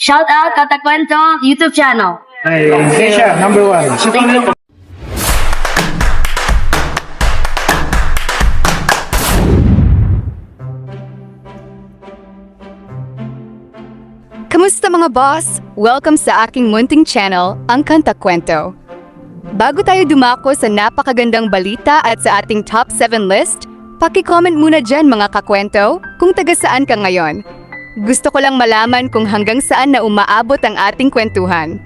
Shout out Katakwento YouTube channel. Ay, siya, number one. Kamusta mga boss? Welcome sa aking munting channel, ang Kanta Kwento. Bago tayo dumako sa napakagandang balita at sa ating top 7 list, paki-comment muna dyan mga kakwento kung taga saan ka ngayon. Gusto ko lang malaman kung hanggang saan na umaabot ang ating kwentuhan.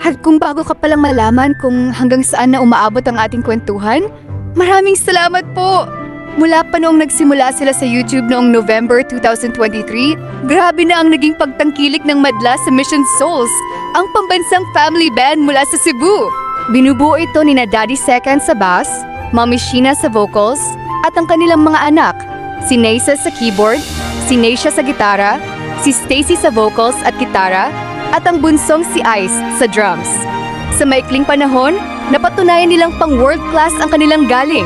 At kung bago ka palang malaman kung hanggang saan na umaabot ang ating kwentuhan, maraming salamat po! Mula pa noong nagsimula sila sa YouTube noong November 2023, grabe na ang naging pagtangkilik ng madla sa Mission Souls, ang pambansang family band mula sa Cebu. Binubuo ito ni na Daddy Second sa bass, Mommy Sheena sa vocals, at ang kanilang mga anak, si Naisa sa keyboard, si Naisha sa gitara, si Stacy sa vocals at gitara, at ang bunsong si Ice sa drums. Sa maikling panahon, napatunayan nilang pang world class ang kanilang galing.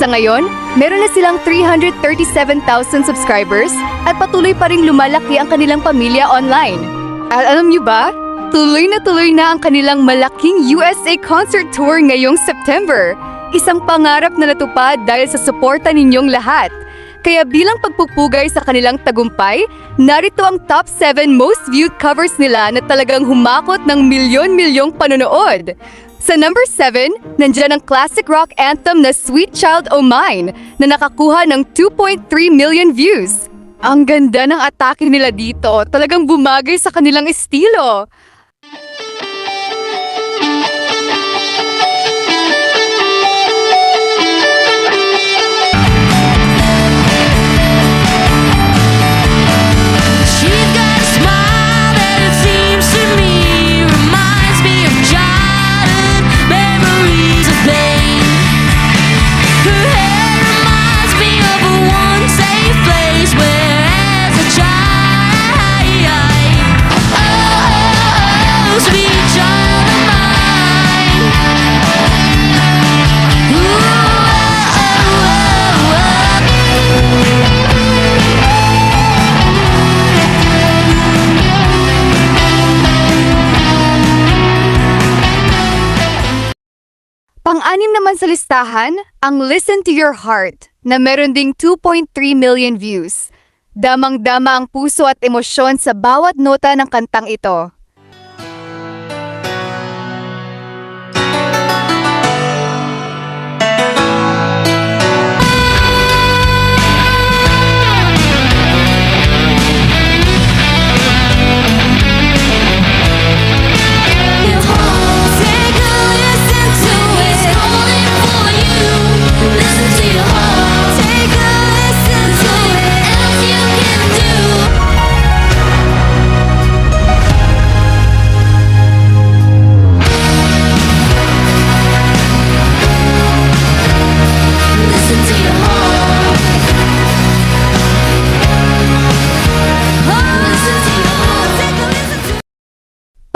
Sa ngayon, meron na silang 337,000 subscribers at patuloy pa ring lumalaki ang kanilang pamilya online. At alam niyo ba? Tuloy na ang kanilang malaking USA concert tour ngayong September. Isang pangarap na natupad dahil sa suporta ninyong lahat. Kaya bilang pagpupugay sa kanilang tagumpay, narito ang top 7 most viewed covers nila na talagang humakot ng milyon-milyong panonood. Sa number 7, nandyan ang classic rock anthem na Sweet Child O' Mine na nakakuha ng 2.3 million views. Ang ganda ng atake nila dito, talagang bumagay sa kanilang estilo. Pang-anim naman sa listahan, ang Listen to Your Heart na meron ding 2.3 million views. Damang-dama ang puso at emosyon sa bawat nota ng kantang ito.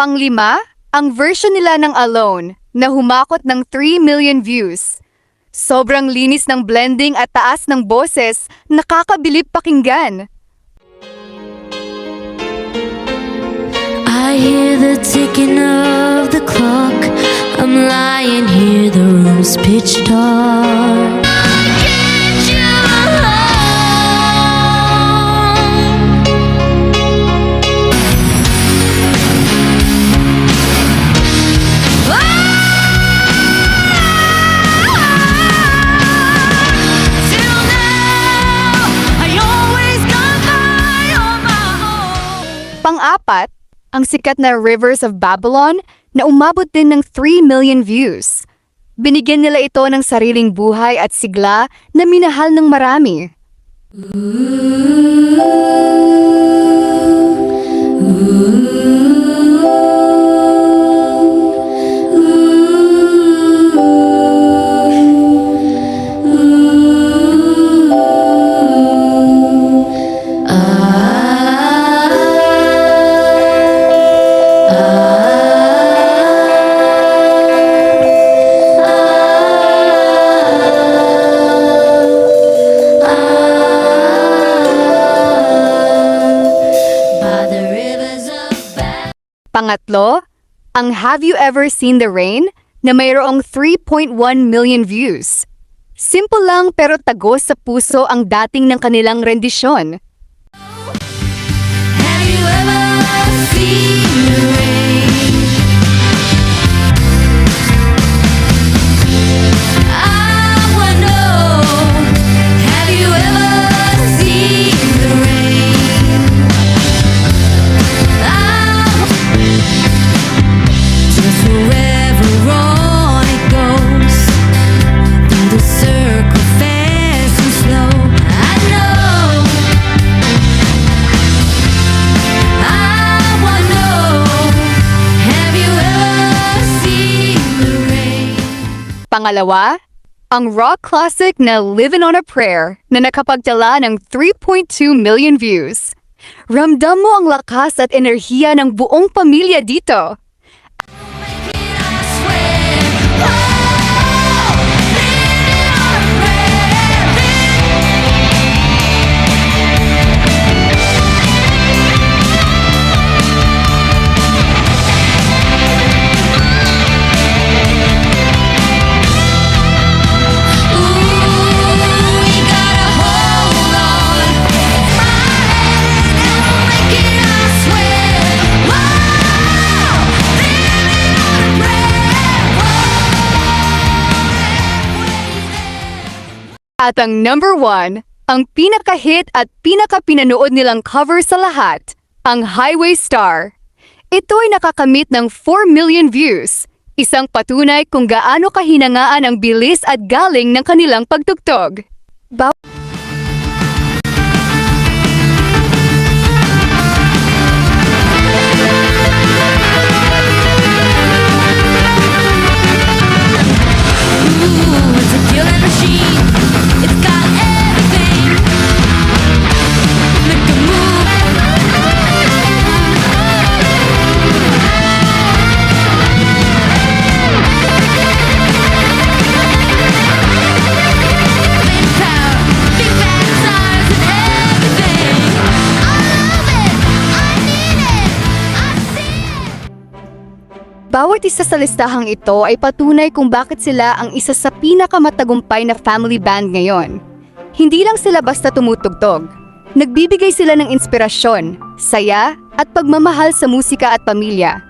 Panglima, ang version nila ng Alone na humakot ng 3 million views. Sobrang linis ng blending at taas ng boses, nakakabilib pakinggan. I hear the ticking of the clock. I'm lying here, the room's pitch dark. Pang-apat, ang sikat na Rivers of Babylon na umabot din ng 3 million views. Binigyan nila ito ng sariling buhay at sigla na minahal ng marami. Pangatlo, ang Have You Ever Seen the Rain na mayroong 3.1 million views. Simple lang pero tagos sa puso ang dating ng kanilang rendisyon. Have you ever seen the rain? I wanna know, have you ever seen the rain? Just forever on it goes, through the circle fast and slow. I know, I wanna know, have you ever seen the rain? Pangalawa, ang rock classic na Livin' on a Prayer na nakapagtala ng 3.2 million views. Ramdam mo ang lakas at enerhiya ng buong pamilya dito. I swear, oh, living on a prayer. Ooh, we gotta hold on. It's mine, and I'll make it, I swear. Whoa, living on a prayer. At ang number 1, ang pinaka-hit at pinaka-pinanood nilang cover sa lahat, ang Highway Star. Ito ay nakakamit ng 4 million views, isang patunay kung gaano kahinangaan ang bilis at galing ng kanilang pagtugtog. Ooh, it's a killing machine. It's got everything. Make a move. Big power, big bad size and everything. I love it. I need it. I see it. Bawat isa sa listahang ito ay patunay kung bakit sila ang isa sa pinakamatagumpay na family band ngayon. Hindi lang sila basta tumutugtog. Nagbibigay sila ng inspirasyon, saya, at pagmamahal sa musika at pamilya.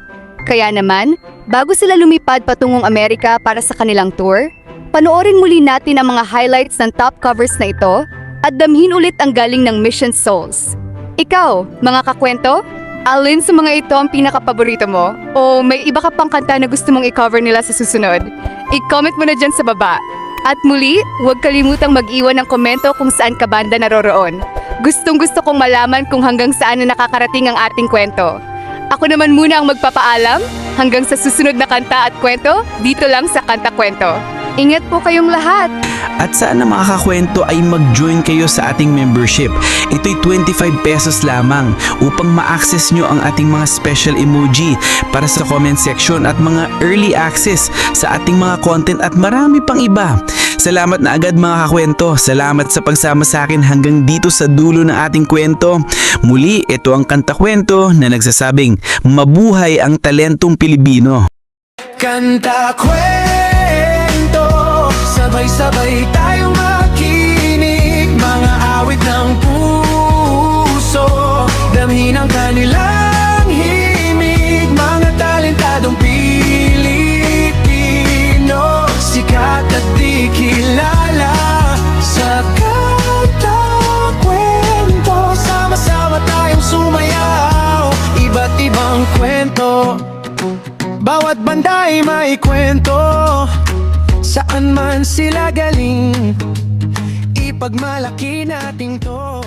Kaya naman, bago sila lumipad patungong Amerika para sa kanilang tour, panoorin muli natin ang mga highlights ng top covers na ito at damhin ulit ang galing ng Mission Souls. Ikaw, mga kakwento, alin sa mga ito ang pinaka-paborito mo? O may iba ka pang kanta na gusto mong i-cover nila sa susunod? I-comment mo na dyan sa baba. At muli, huwag kalimutang mag-iwan ng komento kung saan ka banda naroroon. Gustong-gusto kong malaman kung hanggang saan na nakakarating ang ating kwento. Ako naman muna ang magpapaalam. Hanggang sa susunod na kanta at kwento, dito lang sa Kanta Kwento. Ingat po kayong lahat! At sana mga kakwento ay mag-join kayo sa ating membership. Ito'y 25 pesos lamang upang ma-access nyo ang ating mga special emoji para sa comment section at mga early access sa ating mga content at marami pang iba. Salamat na agad mga kakwento. Salamat sa pagsama sa akin hanggang dito sa dulo ng ating kwento. Muli, ito ang Kanta Kwento na nagsasabing mabuhay ang talentong Pilipino. Kanta kwento, sabay-sabay tayong makinig, mga awit ng puso, damhin ang kanilang himig, mga talentadong Pilipino, sikat at di kilala sa Kanta Kwento. Sama-sama tayong sumayaw, iba't ibang kwento, bawat banda ay may kwento. Saan man sila galing, ipagmalaki natin to.